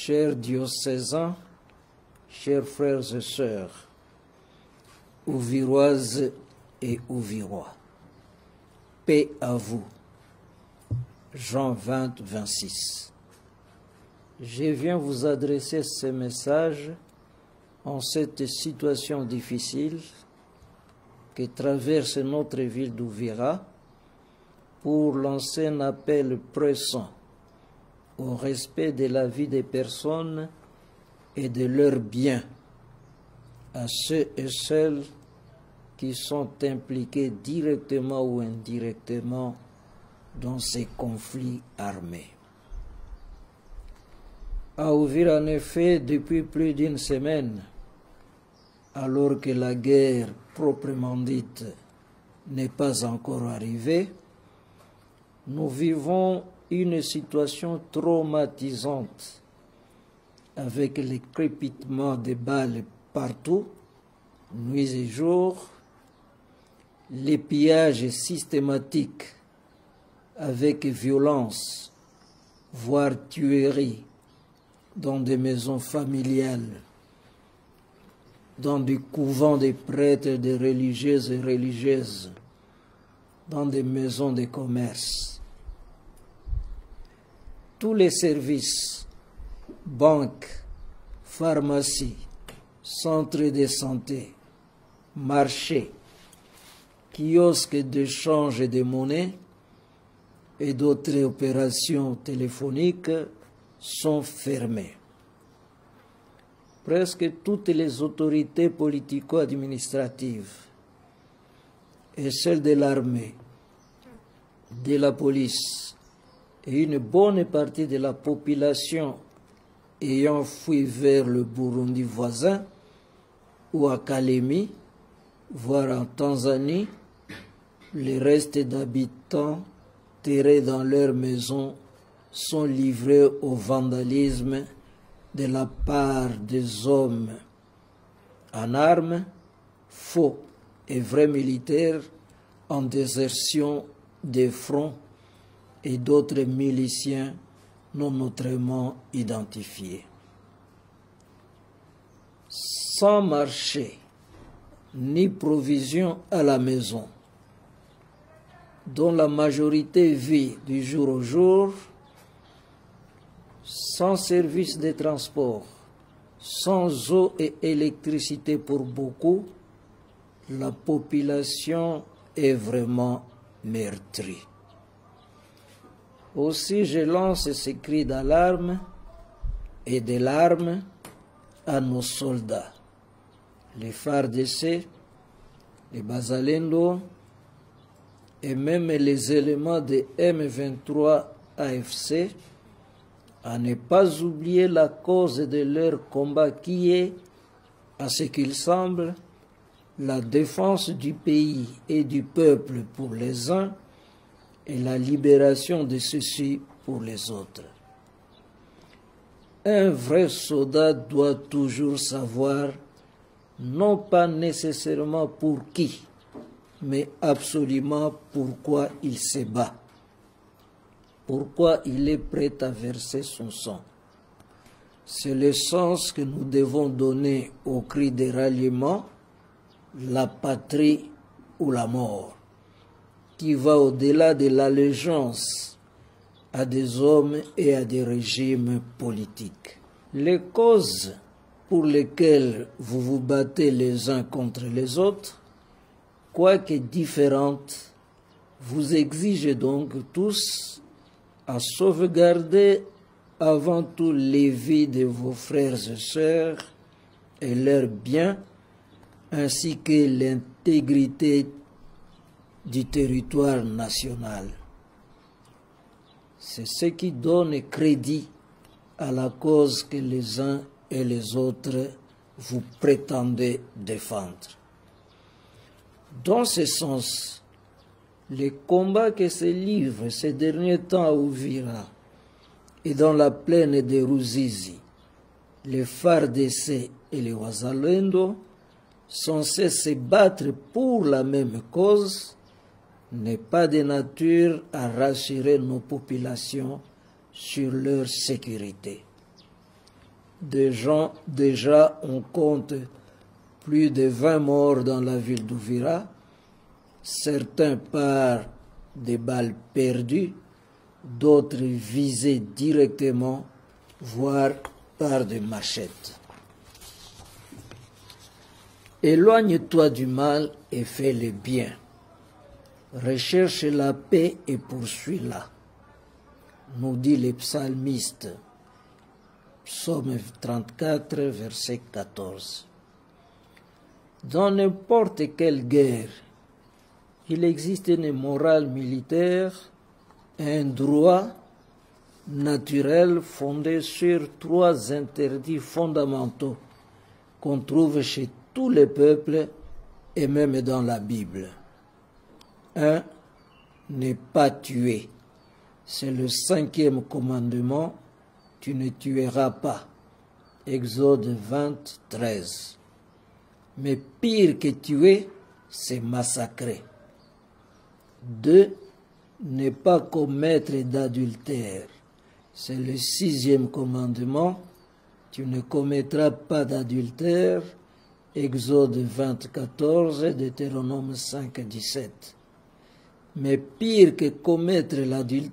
Chers diocésains, chers frères et sœurs, Ouviroises et Ouvirois, paix à vous. Jean 20, 26. Je viens vous adresser ce message en cette situation difficile que traverse notre ville d'Ouvira pour lancer un appel pressant au respect de la vie des personnes et de leurs biens à ceux et celles qui sont impliqués directement ou indirectement dans ces conflits armés. À Ouvira, en effet, depuis plus d'une semaine, alors que la guerre proprement dite n'est pas encore arrivée, nous vivons une situation traumatisante avec les crépitements des balles partout, nuit et jour, les pillages systématiques avec violence, voire tuerie, dans des maisons familiales, dans des couvents des prêtres, des religieuses et religieuses, dans des maisons de commerce. Tous les services, banques, pharmacies, centres de santé, marchés, kiosques d'échange de monnaie et d'autres opérations téléphoniques sont fermés. Presque toutes les autorités politico-administratives et celles de l'armée, de la police et une bonne partie de la population ayant fui vers le Burundi voisin ou à Kalemi, voire en Tanzanie, les restes d'habitants terrés dans leurs maisons sont livrés au vandalisme de la part des hommes en armes, faux et vrais militaires en désertion des fronts et d'autres miliciens non autrement identifiés. Sans marché ni provision à la maison, dont la majorité vit du jour au jour, sans service de transport, sans eau et électricité pour beaucoup, la population est vraiment meurtrie. Aussi, je lance ces cris d'alarme et de larmes à nos soldats, les FARDC, les Bazalendo et même les éléments de M23 AFC, à ne pas oublier la cause de leur combat qui est, à ce qu'il semble, la défense du pays et du peuple pour les uns et la libération de ceux-ci pour les autres. Un vrai soldat doit toujours savoir, non pas nécessairement pour qui, mais absolument pourquoi il se bat, pourquoi il est prêt à verser son sang. C'est le sens que nous devons donner au cri de ralliement, la patrie ou la mort, qui va au-delà de l'allégeance à des hommes et à des régimes politiques. Les causes pour lesquelles vous vous battez les uns contre les autres, quoique différentes, vous exigent donc tous à sauvegarder avant tout les vies de vos frères et sœurs et leurs biens, ainsi que l'intégrité du territoire national. C'est ce qui donne crédit à la cause que les uns et les autres vous prétendez défendre. Dans ce sens, les combats que se livrent ces derniers temps à Ouvira et dans la plaine de Ruzizi, les FARDC et les Wazalendo, censés se battre pour la même cause, n'est pas de nature à rassurer nos populations sur leur sécurité. Déjà, on compte plus de 20 morts dans la ville d'Ouvira, certains par des balles perdues, d'autres visés directement, voire par des machettes. Éloigne-toi du mal et fais le bien. Recherche la paix et poursuis-la, nous dit le psalmiste. Psaume 34, verset 14. Dans n'importe quelle guerre, il existe une morale militaire, un droit naturel fondé sur 3 interdits fondamentaux qu'on trouve chez tous les peuples et même dans la Bible. 1. Ne pas tuer. C'est le 5e commandement. Tu ne tueras pas. Exode 20, 13. Mais pire que tuer, c'est massacrer. 2. Ne pas commettre d'adultère. C'est le 6e commandement. Tu ne commettras pas d'adultère. Exode 20, 14, Deutéronome 5, 17. Mais pire que commettre l'adultère,